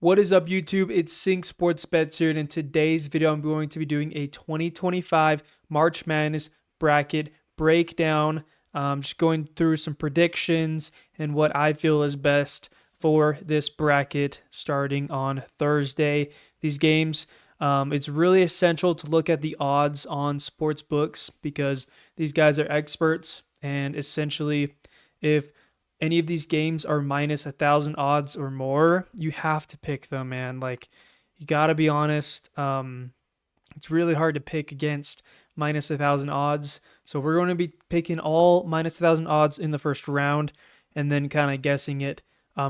What is up, YouTube? It's Sync Sports Bets here, and in today's video, I'm going to be doing a 2025 March Madness bracket breakdown. Just going through some predictions and what I feel is best for this bracket starting on Thursday. These games, it's really essential to look at the odds on sports books because these guys are experts, and essentially, if any of these games are minus 1,000 odds or more, you have to pick them, man. Like, you gotta be honest. It's really hard to pick against minus 1,000 odds. So we're going to be picking all minus 1,000 odds in the first round, and then kind of guessing it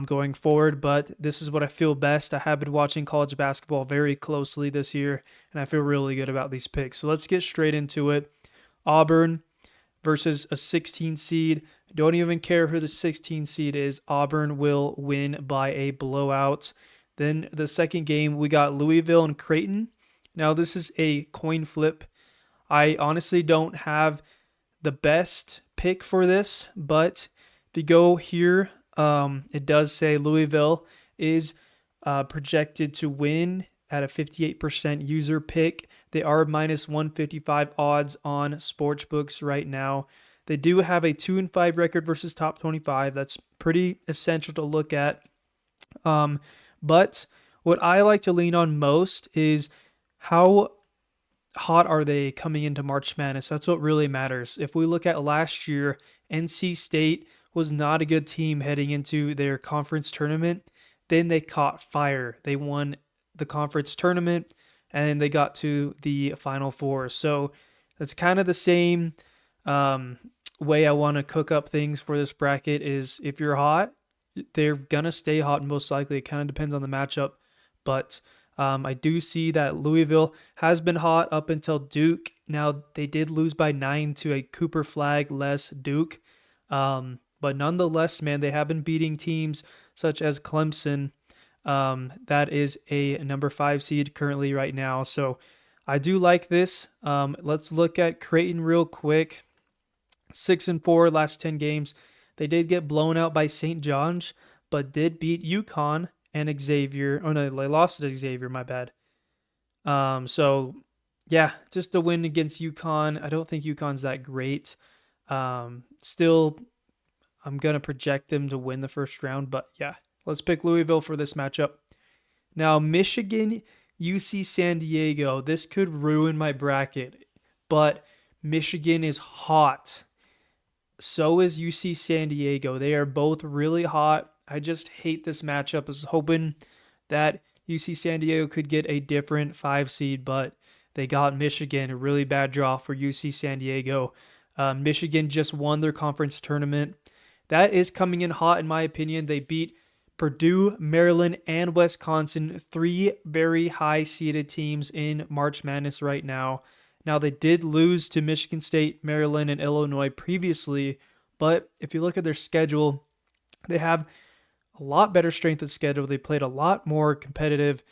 going forward. But this is what I feel best. I have been watching college basketball very closely this year, and I feel really good about these picks. So let's get straight into it. Auburn versus a 16 seed. Don't even care who the 16 seed is. Auburn will win by a blowout. Then the second game, we got Louisville and Creighton. Now, this is a coin flip. I honestly don't have the best pick for this, but if you go here, it does say Louisville is projected to win at a 58% user pick. They are minus 155 odds on sportsbooks right now. They do have a 2-5 record versus top 25. That's pretty essential to look at. But what I like to lean on most is how hot are they coming into March Madness. That's what really matters. If we look at last year, NC State was not a good team heading into their conference tournament. Then they caught fire. They won the conference tournament and they got to the Final Four. So that's kind of the same way I want to cook up things for this bracket. Is if you're hot, they're going to stay hot most likely. It kind of depends on the matchup. But I do see that Louisville has been hot up until Duke. Now, they did lose by 9 to a Cooper Flag less Duke. But nonetheless, man, they have been beating teams such as Clemson. That is a number 5 seed currently right now. So I do like this. Let's look at Creighton real quick. 6-4 last 10 games. They did get blown out by St. John's, but did beat UConn and Xavier. Oh no, they lost to Xavier, my bad. So yeah, just a win against UConn. I don't think UConn's that great. Still, I'm gonna project them to win the first round, but yeah, let's pick Louisville for this matchup. Now, Michigan, UC San Diego. This could ruin my bracket, but Michigan is hot. So is UC San Diego. They are both really hot. I just hate this matchup. I was hoping that UC San Diego could get a different 5 seed, but they got Michigan. A really bad draw for UC San Diego. Michigan just won their conference tournament. That is coming in hot, in my opinion. They beat Purdue, Maryland, and Wisconsin, 3 very high-seeded teams in March Madness right now. Now, they did lose to Michigan State, Maryland, and Illinois previously, but if you look at their schedule, they have a lot better strength of schedule. They played a lot more competitive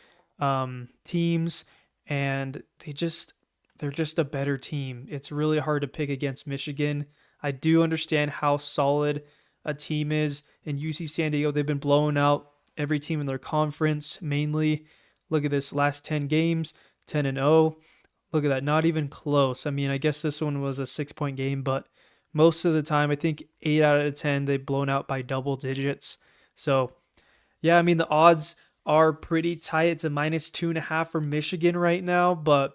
teams, and they're just a better team. It's really hard to pick against Michigan. I do understand how solid a team is. In UC San Diego, they've been blowing out every team in their conference, mainly. Look at this, last 10 games, 10-0. Look at that, not even close. I mean, I guess this one was a 6-point game, but most of the time, I think 8 out of 10, they've blown out by double digits. So, yeah, I mean, the odds are pretty tight. It's a minus 2.5 for Michigan right now, but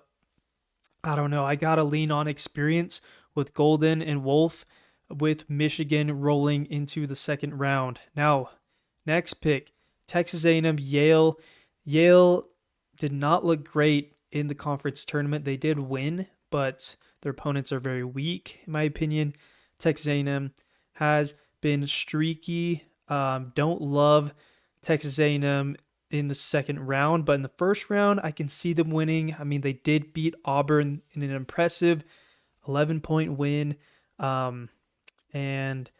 I don't know. I got to lean on experience with Golden and Wolf, with Michigan rolling into the second round. Now, next pick, Texas A&M, Yale. Yale did not look great in the conference tournament. They did win, but their opponents are very weak, in my opinion. Texas A&M has been streaky. Don't love Texas A&M in the second round, but in the first round, I can see them winning. I mean, they did beat Auburn in an impressive 11-point win, and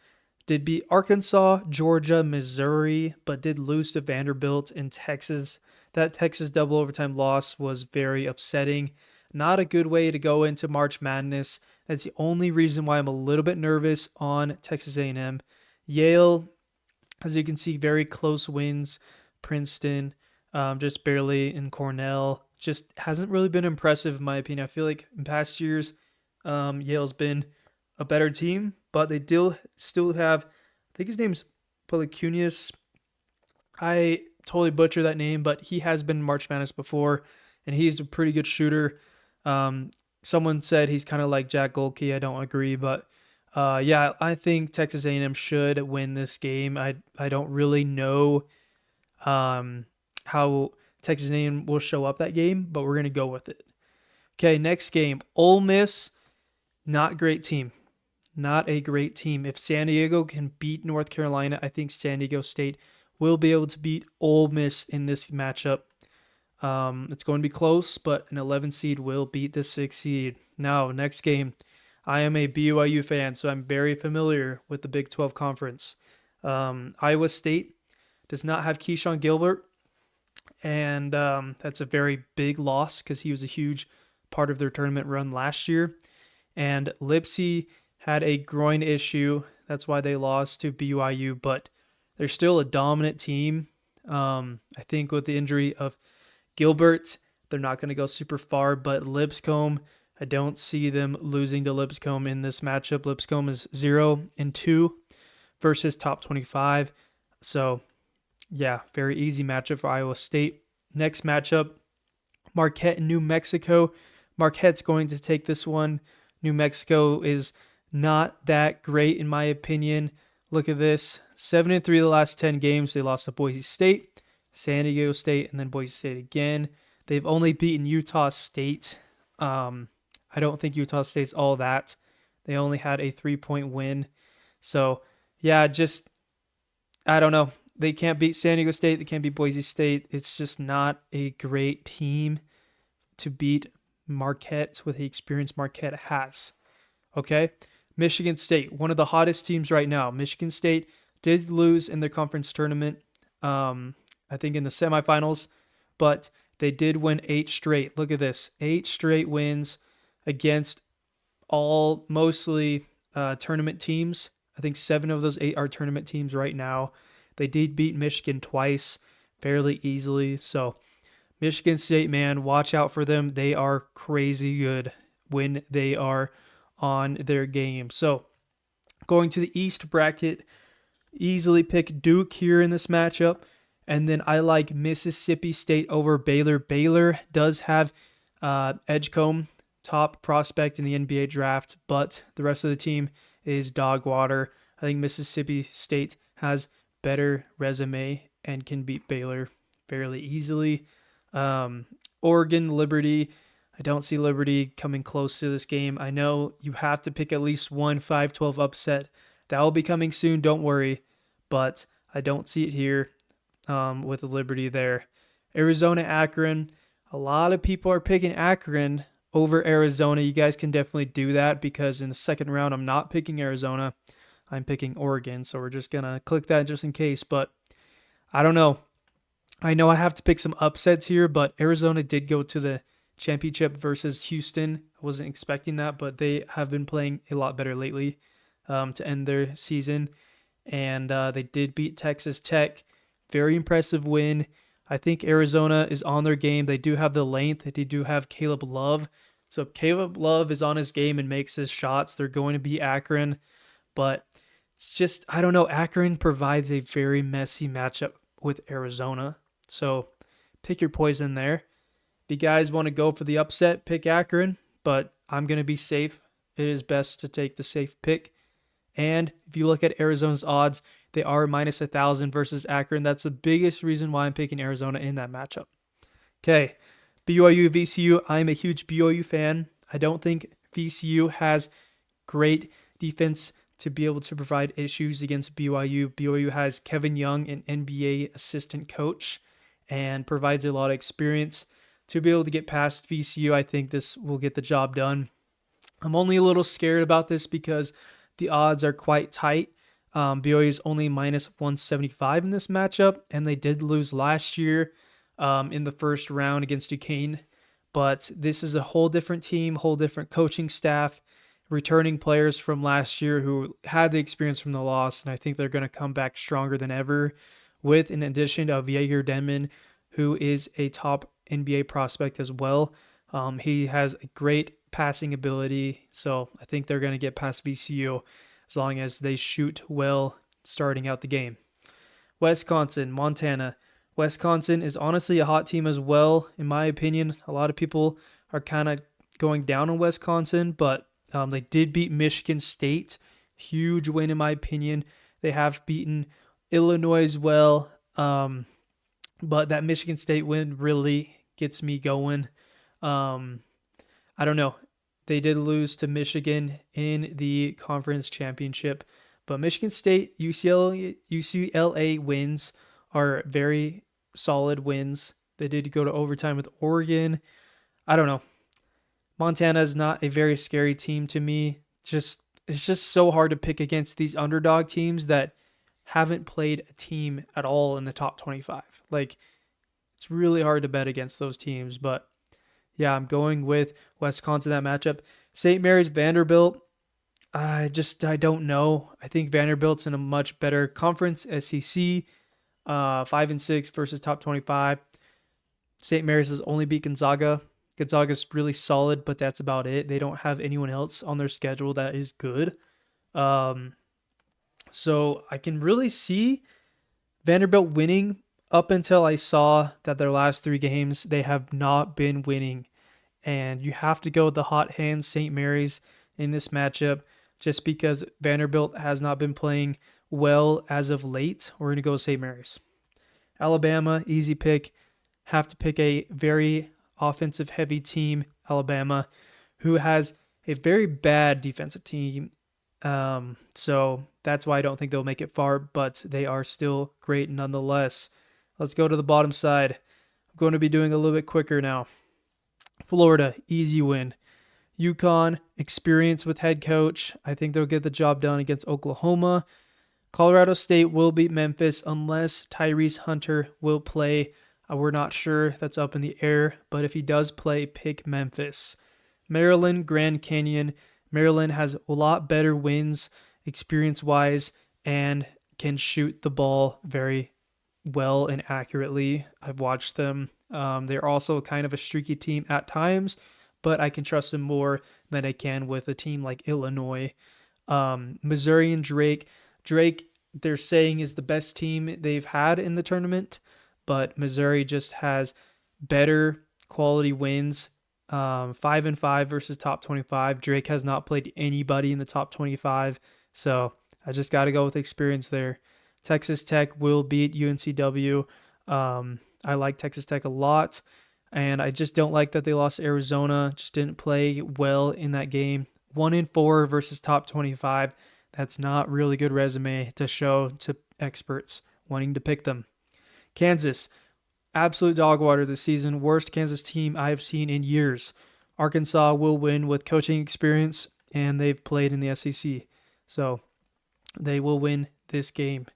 did beat Arkansas, Georgia, Missouri, but did lose to Vanderbilt in Texas. That Texas double overtime loss was very upsetting. Not a good way to go into March Madness. That's the only reason why I'm a little bit nervous on Texas A&M. Yale, as you can see, very close wins. Princeton, just barely, and Cornell just hasn't really been impressive in my opinion. I feel like in past years, Yale's been a better team, but they still have, I think his name's Polycunius. I totally butcher that name, but he has been in March Madness before, and he's a pretty good shooter. Um, Someone said he's kind of like Jack Golke. I don't agree, but yeah, I think Texas A&M should win this game. I don't really know how Texas A&M will show up that game, but we're gonna go with it. Okay, next game, Ole Miss. Not great team. Not a great team. If San Diego can beat North Carolina, I think San Diego State will be able to beat Ole Miss in this matchup. It's going to be close, but an 11 seed will beat the 6 seed. Now, next game. I am a BYU fan, so I'm very familiar with the Big 12 Conference. Iowa State does not have Keyshawn Gilbert, and that's a very big loss because he was a huge part of their tournament run last year. And Lipsy had a groin issue. That's why they lost to BYU, but they're still a dominant team. I think with the injury of Gilbert, they're not going to go super far, but Lipscomb, I don't see them losing to Lipscomb in this matchup. Lipscomb is 0-2 versus top 25. So, yeah, very easy matchup for Iowa State. Next matchup, Marquette and New Mexico. Marquette's going to take this one. New Mexico is not that great in my opinion. Look at this. 7-3 the last 10 games. They lost to Boise State, San Diego State, and then Boise State again. They've only beaten Utah State. I don't think Utah State's all that. They only had a 3-point win. So, yeah, just, I don't know. They can't beat San Diego State. They can't beat Boise State. It's just not a great team to beat Marquette with the experience Marquette has. Okay? Michigan State, one of the hottest teams right now. Michigan State did lose in their conference tournament, I think in the semifinals, but they did win 8 straight. Look at this. 8 straight wins against all mostly tournament teams. I think 7 of those 8 are tournament teams right now. They did beat Michigan twice fairly easily. So Michigan State, man, watch out for them. They are crazy good when they are on their game. So going to the East bracket, easily pick Duke here in this matchup. And then I like Mississippi State over Baylor. Baylor does have Edgecombe, top prospect in the NBA draft, but the rest of the team is dog water. I think Mississippi State has better resume and can beat Baylor fairly easily. Oregon, Liberty. I don't see Liberty coming close to this game. I know you have to pick at least one 5-12 upset. That will be coming soon, don't worry. But I don't see it here with the Liberty there. Arizona, Akron. A lot of people are picking Akron over Arizona. You guys can definitely do that because in the second round, I'm not picking Arizona. I'm picking Oregon. So we're just going to click that just in case. But I don't know. I know I have to pick some upsets here, but Arizona did go to the championship versus Houston. I wasn't expecting that, but they have been playing a lot better lately to end their season. And they did beat Texas Tech. Very impressive win. I think Arizona is on their game. They do have the length. They do have Caleb Love. So if Caleb Love is on his game and makes his shots, they're going to be Akron. But it's just, I don't know. Akron provides a very messy matchup with Arizona. So pick your poison there. If you guys want to go for the upset, pick Akron. But I'm going to be safe. It is best to take the safe pick. And if you look at Arizona's odds, they are minus 1,000 versus Akron. That's the biggest reason why I'm picking Arizona in that matchup. Okay, BYU, VCU. I'm a huge BYU fan. I don't think VCU has great defense to be able to provide issues against BYU. BYU has Kevin Young, an NBA assistant coach, and provides a lot of experience to be able to get past VCU. I think this will get the job done. I'm only a little scared about this because the odds are quite tight. BYU is only minus 175 in this matchup, and they did lose last year in the first round against Duquesne. But this is a whole different team, whole different coaching staff, returning players from last year who had the experience from the loss, and I think they're going to come back stronger than ever with an addition of Jaeger Denman, who is a top NBA prospect as well. He has a great passing ability, so I think they're going to get past VCU as long as they shoot well starting out the game. Wisconsin, Montana. Wisconsin is honestly a hot team as well, in my opinion. A lot of people are kind of going down on Wisconsin, but they did beat Michigan State. Huge win, in my opinion. They have beaten Illinois as well, but that Michigan State win really gets me going. I don't know. They did lose to Michigan in the conference championship, but Michigan State, UCLA wins are very solid wins. They did go to overtime with Oregon. I don't know. Montana is not a very scary team to me. It's just so hard to pick against these underdog teams that haven't played a team at all in the top 25. Like, it's really hard to bet against those teams, but yeah, I'm going with Wisconsin that matchup. St. Mary's Vanderbilt. I don't know. I think Vanderbilt's in a much better conference, SEC, 5-6 versus top 25. St. Mary's has only beat Gonzaga. Gonzaga's really solid, but that's about it. They don't have anyone else on their schedule that is good. So I can really see Vanderbilt winning up until I saw that their last 3 games, they have not been winning. And you have to go with the hot hands St. Mary's in this matchup just because Vanderbilt has not been playing well as of late. We're going to go St. Mary's. Alabama, easy pick. Have to pick a very offensive heavy team, Alabama, who has a very bad defensive team. So that's why I don't think they'll make it far, but they are still great nonetheless. Let's go to the bottom side. I'm going to be doing a little bit quicker now. Florida, easy win. UConn, experience with head coach. I think they'll get the job done against Oklahoma. Colorado State will beat Memphis unless Tyrese Hunter will play. We're not sure. That's up in the air. But if he does play, pick Memphis. Maryland, Grand Canyon. Maryland has a lot better wins experience-wise and can shoot the ball very well and accurately. I've watched them. They're also kind of a streaky team at times, but I can trust them more than I can with a team like Illinois. Missouri and Drake. Drake, they're saying, is the best team they've had in the tournament, but Missouri just has better quality wins. 5-5 versus top 25. Drake has not played anybody in the top 25, so I just got to go with experience there. Texas Tech will beat UNCW. I like Texas Tech a lot, and I just don't like that they lost to Arizona. Just didn't play well in that game. 1-4 versus top 25. That's not really good resume to show to experts wanting to pick them. Kansas, absolute dog water this season. Worst Kansas team I have seen in years. Arkansas will win with coaching experience, and they've played in the SEC. So they will win this game.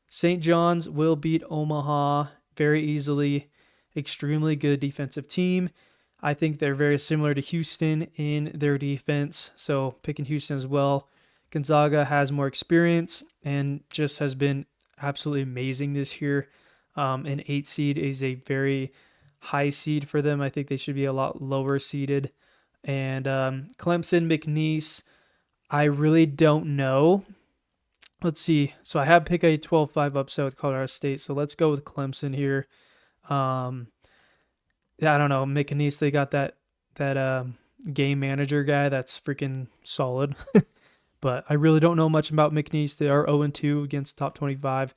St. John's will beat Omaha very easily. Extremely good defensive team. I think they're very similar to Houston in their defense, so picking Houston as well. Gonzaga has more experience and just has been absolutely amazing this year. An 8 seed is a very high seed for them. I think they should be a lot lower seeded. And Clemson, McNeese, I really don't know. Let's see. So I have picked a 12-5 upset with Colorado State. So let's go with Clemson here. Yeah, I don't know. McNeese, they got that game manager guy that's freaking solid. But I really don't know much about McNeese. They are 0-2 against top 25.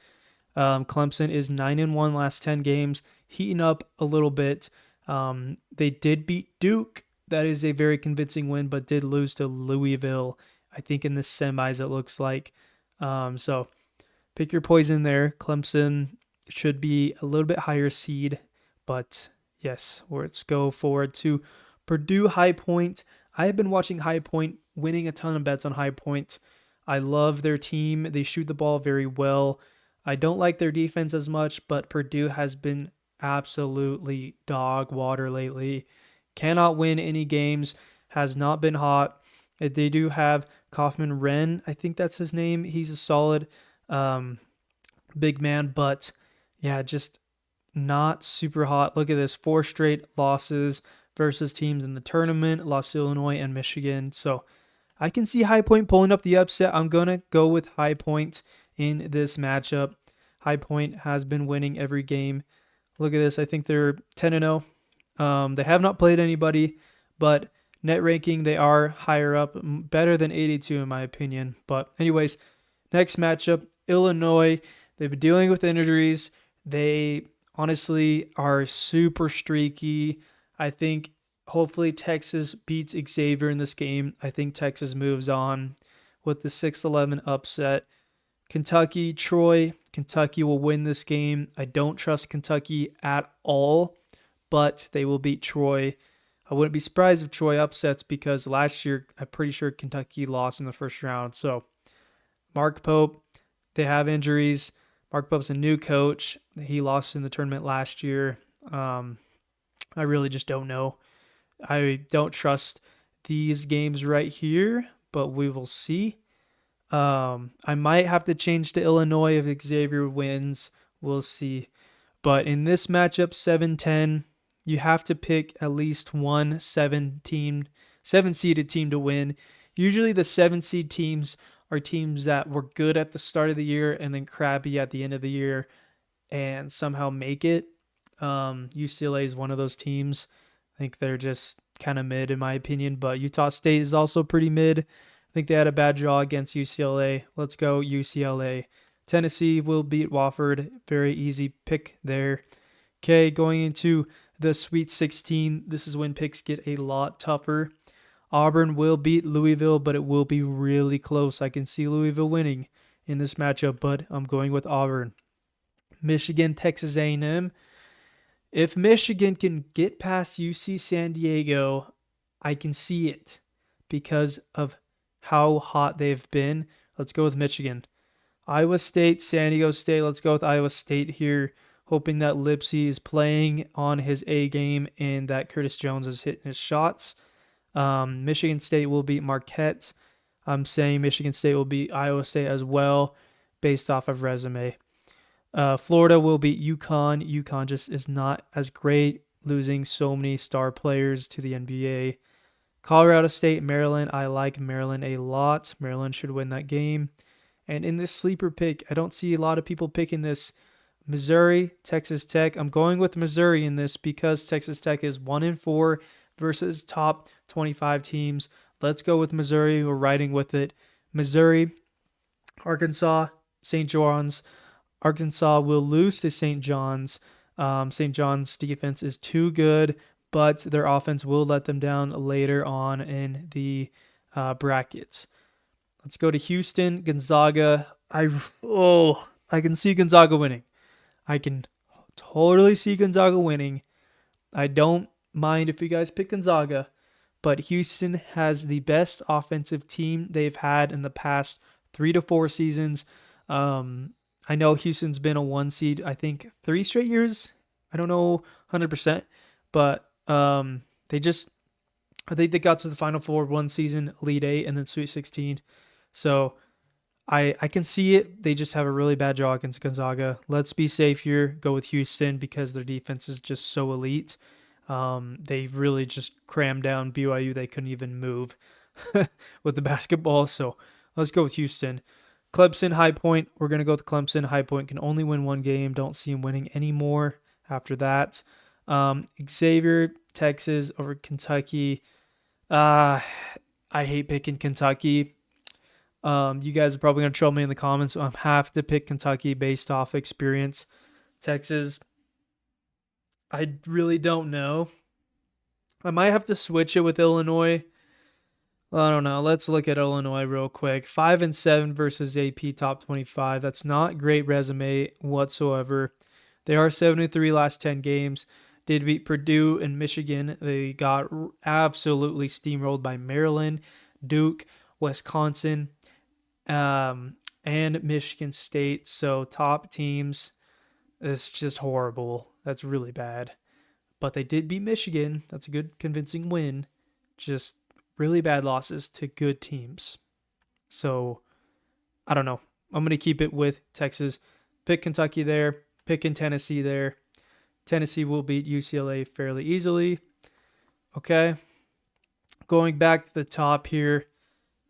Clemson is 9-1 last 10 games, heating up a little bit. They did beat Duke. That is a very convincing win, but did lose to Louisville, I think in the semis it looks like. So pick your poison there. Clemson should be a little bit higher seed, but yes, let's go forward to Purdue High Point. I have been watching High Point, winning a ton of bets on High Point. I love their team. They shoot the ball very well. I don't like their defense as much, but Purdue has been absolutely dog water lately. Cannot win any games. Has not been hot. They do have Kaufman Wren. I think that's his name. He's a solid big man, but yeah, just not super hot. Look at this, 4 straight losses versus teams in the tournament, lost to Illinois and Michigan. So I can see High Point pulling up the upset. I'm going to go with High Point in this matchup. High Point has been winning every game. Look at this. I think they're 10-0. They have not played anybody, but net ranking, they are higher up, better than 82 in my opinion. But anyways, next matchup, Illinois. They've been dealing with injuries. They honestly are super streaky. I think hopefully Texas beats Xavier in this game. I think Texas moves on with the 6-11 upset. Kentucky, Troy. Kentucky will win this game. I don't trust Kentucky at all, but they will beat Troy. I wouldn't be surprised if Troy upsets because last year I'm pretty sure Kentucky lost in the first round. So Mark Pope, they have injuries. Mark Pope's a new coach. He lost in the tournament last year. I really just don't know. I don't trust these games right here, but we will see. I might have to change to Illinois if Xavier wins. We'll see. But in this matchup, 7-10, you have to pick at least one 7-seeded team to win. Usually the 7-seed teams are teams that were good at the start of the year and then crappy at the end of the year and somehow make it. UCLA is one of those teams. I think they're just kind of mid in my opinion, but Utah State is also pretty mid. I think they had a bad draw against UCLA. Let's go UCLA. Tennessee will beat Wofford. Very easy pick there. Okay, going into the Sweet 16. This is when picks get a lot tougher. Auburn will beat Louisville, but it will be really close. I can see Louisville winning in this matchup, but I'm going with Auburn. Michigan, Texas A&M. If Michigan can get past UC San Diego, I can see it because of how hot they've been. Let's go with Michigan. Iowa State, San Diego State. Let's go with Iowa State here, hoping that Lipsey is playing on his A game and that Curtis Jones is hitting his shots. Michigan State will beat Marquette. I'm saying Michigan State will beat Iowa State as well based off of resume. Florida will beat UConn. UConn just is not as great, losing so many star players to the NBA. Colorado State, Maryland. I like Maryland a lot. Maryland should win that game. And in this sleeper pick, I don't see a lot of people picking this. Missouri, Texas Tech. I'm going with Missouri in this because Texas Tech is 1-4 versus top 25 teams. Let's go with Missouri. We're riding with it. Missouri, Arkansas, St. John's. Arkansas will lose to St. John's. St. John's defense is too good, but their offense will let them down later on in the brackets. Let's go to Houston, Gonzaga. I can see Gonzaga winning. I can totally see Gonzaga winning. I don't mind if you guys pick Gonzaga, but Houston has the best offensive team they've had in the past 3 to 4 seasons. I know Houston's been a 1 seed, I think 3 straight years. I don't know 100%, but I think they got to the Final Four 1 season, Elite 8, and then Sweet 16. So I can see it. They just have a really bad draw against Gonzaga. Let's be safe here. Go with Houston because their defense is just so elite. They really just crammed down BYU. They couldn't even move with the basketball. So let's go with Houston. Clemson, High Point. We're going to go with Clemson. High Point can only win 1 game. Don't see him winning any more after that. Xavier, Texas over Kentucky. I hate picking Kentucky. You guys are probably going to trouble me in the comments, so I have to pick Kentucky based off experience. Texas, I really don't know. I might have to switch it with Illinois. I don't know. Let's look at Illinois real quick. 5-7 versus AP top 25. That's not great resume whatsoever. They are 7-3 last 10 games. Did beat Purdue and Michigan. They got absolutely steamrolled by Maryland, Duke, Wisconsin, and Michigan State. So top teams. It's just horrible. That's really bad. But they did beat Michigan. That's a good convincing win. Just really bad losses to good teams. So, I don't know. I'm going to keep it with Texas. Pick Kentucky there. Pick in Tennessee there. Tennessee will beat UCLA fairly easily. Okay. Going back to the top here,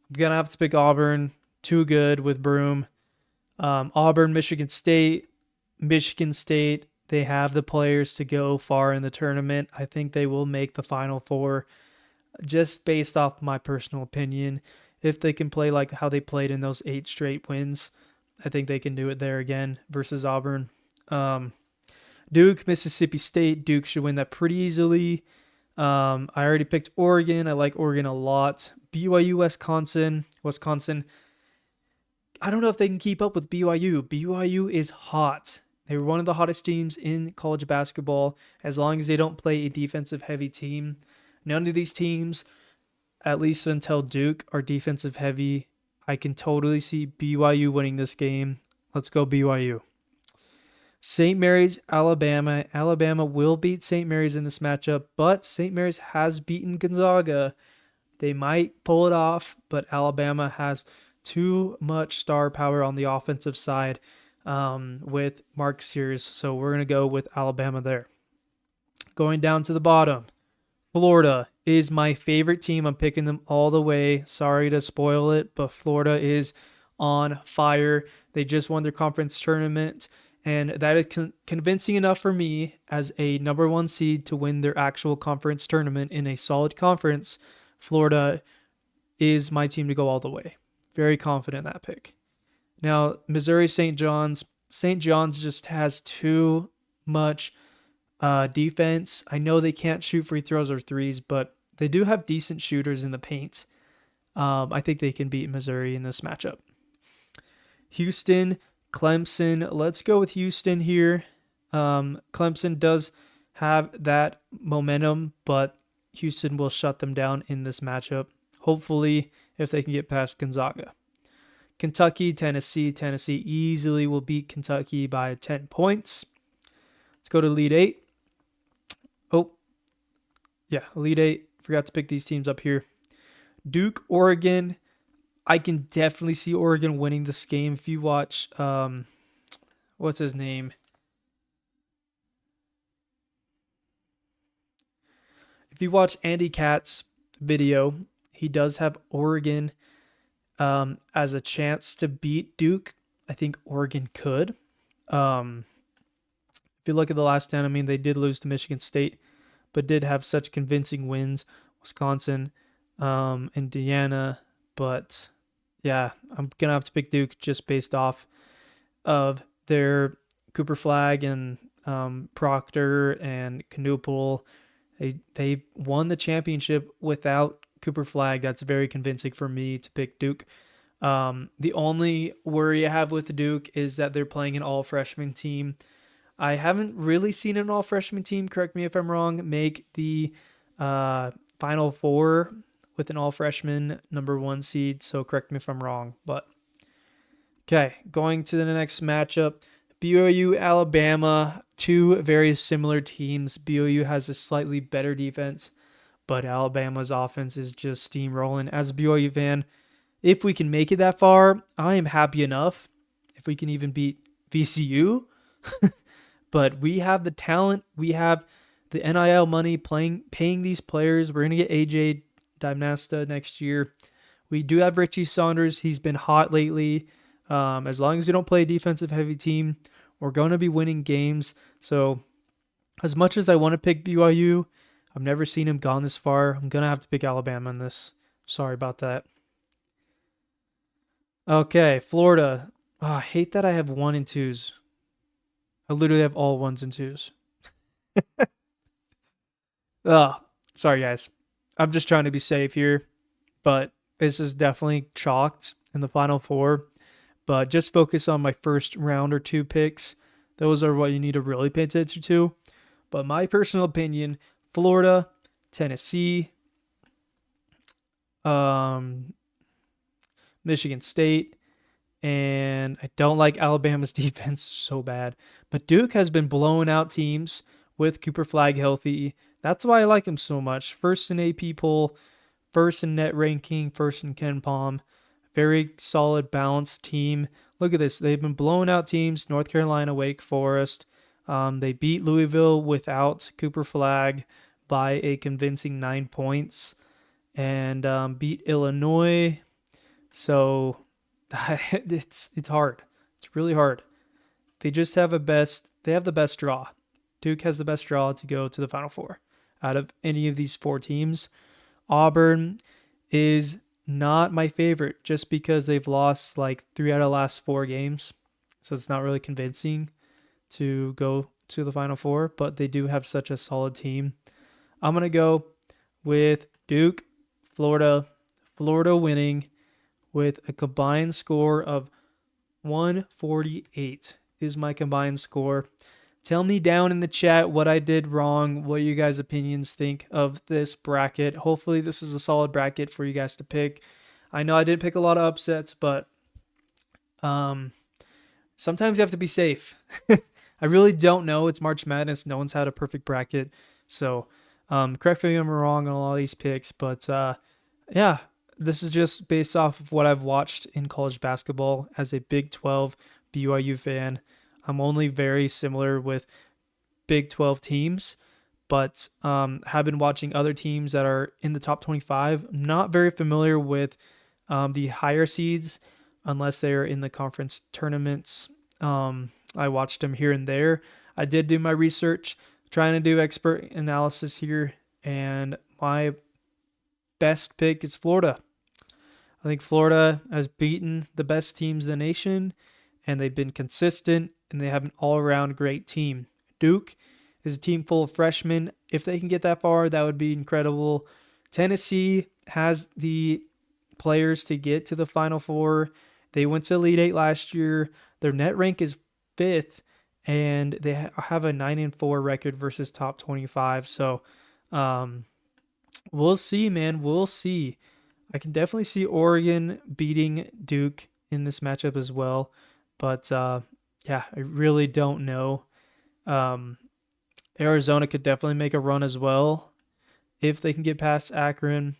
I'm going to have to pick Auburn. Too good with Broome. Auburn, Michigan State. Michigan State, they have the players to go far in the tournament. I think they will make the Final Four just based off my personal opinion. If they can play like how they played in those 8 straight wins, I think they can do it there again versus Auburn. Duke, Mississippi State. Duke should win that pretty easily. I already picked Oregon. I like Oregon a lot. BYU, Wisconsin. I don't know if they can keep up with BYU. BYU is hot. They were one of the hottest teams in college basketball as long as they don't play a defensive heavy team. None of these teams, at least until Duke, are defensive heavy. I can totally see BYU winning this game. Let's go BYU. St. Mary's, Alabama. Alabama will beat St. Mary's in this matchup, but St. Mary's has beaten Gonzaga. They might pull it off, but Alabama has too much star power on the offensive side with Mark Sears, so we're going to go with Alabama there. Going down to the bottom, Florida is my favorite team. I'm picking them all the way. Sorry to spoil it, but Florida is on fire. They just won their conference tournament, and that is convincing enough for me as a number 1 seed to win their actual conference tournament in a solid conference. Florida is my team to go all the way. Very confident in that pick. Now, Missouri St. John's. St. John's just has too much defense. I know they can't shoot free throws or threes, but they do have decent shooters in the paint. I think they can beat Missouri in this matchup. Houston, Clemson. Let's go with Houston here. Clemson does have that momentum, but Houston will shut them down in this matchup. Hopefully, if they can get past Gonzaga. Kentucky, Tennessee. Tennessee easily will beat Kentucky by 10 points. Let's go to Elite 8. Elite 8. Forgot to pick these teams up here. Duke, Oregon. I can definitely see Oregon winning this game. If you watch, what's his name? If you watch Andy Katz's video, he does have Oregon as a chance to beat Duke. I think Oregon could. If you look at the last 10, I mean, they did lose to Michigan State, but did have such convincing wins. Wisconsin, Indiana. But yeah, I'm going to have to pick Duke just based off of their Cooper Flag and Proctor and Canoopole. They won the championship without Cooper Flag. That's very convincing for me to pick Duke. The only worry I have with Duke is that they're playing an all-freshman team. I haven't really seen an all-freshman team, correct me if I'm wrong, make the Final Four with an all-freshman number 1 seed, so correct me if I'm wrong. But okay, going to the next matchup, BYU, Alabama, 2 very similar teams. BYU has a slightly better defense, but Alabama's offense is just steamrolling. As a BYU fan, if we can make it that far, I am happy enough. If we can even beat VCU, but we have the talent, we have the NIL money paying these players. We're gonna get AJ Dynasta next year. We do have Richie Saunders. He's been hot lately. As long as we don't play a defensive heavy team, we're going to be winning games. So as much as I want to pick BYU, I've never seen him gone this far. I'm going to have to pick Alabama in this. Sorry about that. Okay, Florida. Oh, I hate that I have 1 and 2s. I literally have all 1s and 2s. Oh, sorry guys. I'm just trying to be safe here, but this is definitely chalked in the Final Four. But just focus on my first round or 2 picks. Those are what you need to really pay attention to. But my personal opinion, Florida, Tennessee, Michigan State, and I don't like Alabama's defense so bad. But Duke has been blowing out teams with Cooper Flag healthy. That's why I like him so much. First in AP poll, first in net ranking, first in KenPom. Very solid, balanced team. Look at this. They've been blowing out teams. North Carolina, Wake Forest. They beat Louisville without Cooper Flag by a convincing 9 points, and beat Illinois. So it's hard. It's really hard. They just have they have the best draw. Duke has the best draw to go to the Final Four out of any of these four teams. Auburn is not my favorite just because they've lost like 3 out of the last 4 games. So it's not really convincing to go to the Final Four, but they do have such a solid team. I'm going to go with Duke, Florida winning with a combined score of 148 is my combined score. Tell me down in the chat what I did wrong, what you guys' opinions think of this bracket. Hopefully this is a solid bracket for you guys to pick. I know I did pick a lot of upsets, but sometimes you have to be safe. I really don't know. It's March Madness. No one's had a perfect bracket. So correct me if I'm wrong on all these picks, but yeah, this is just based off of what I've watched in college basketball as a Big 12 BYU fan. I'm only very similar with Big 12 teams, but have been watching other teams that are in the top 25. I'm not very familiar with the higher seeds unless they're in the conference tournaments. I watched them here and there. I did do my research, trying to do expert analysis here, and my best pick is Florida. I think Florida has beaten the best teams in the nation, and they've been consistent, and they have an all-around great team. Duke is a team full of freshmen. If they can get that far, that would be incredible. Tennessee has the players to get to the Final Four. They went to Elite Eight last year. Their net rank is 5th, and they have a 9-4 record versus top 25. So we'll see, man. We'll see. I can definitely see Oregon beating Duke in this matchup as well. But yeah, I really don't know. Arizona could definitely make a run as well if they can get past Akron.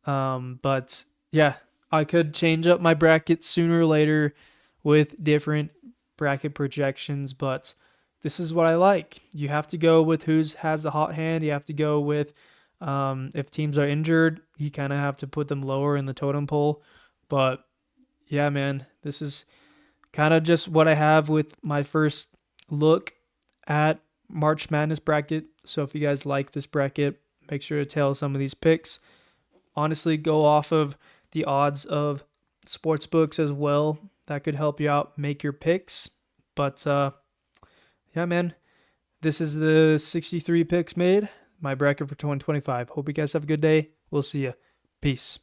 But yeah, I could change up my bracket sooner or later with different bracket projections, but this is what I like. You have to go with who has the hot hand. You have to go with if teams are injured, you kind of have to put them lower in the totem pole. But yeah, man, this is kind of just what I have with my first look at March Madness bracket. So if you guys like this bracket, make sure to tell some of these picks. Honestly, go off of the odds of sports books as well. That could help you out make your picks. But yeah, man, this is the 63 picks made. My bracket for 2025. Hope you guys have a good day. We'll see you. Peace.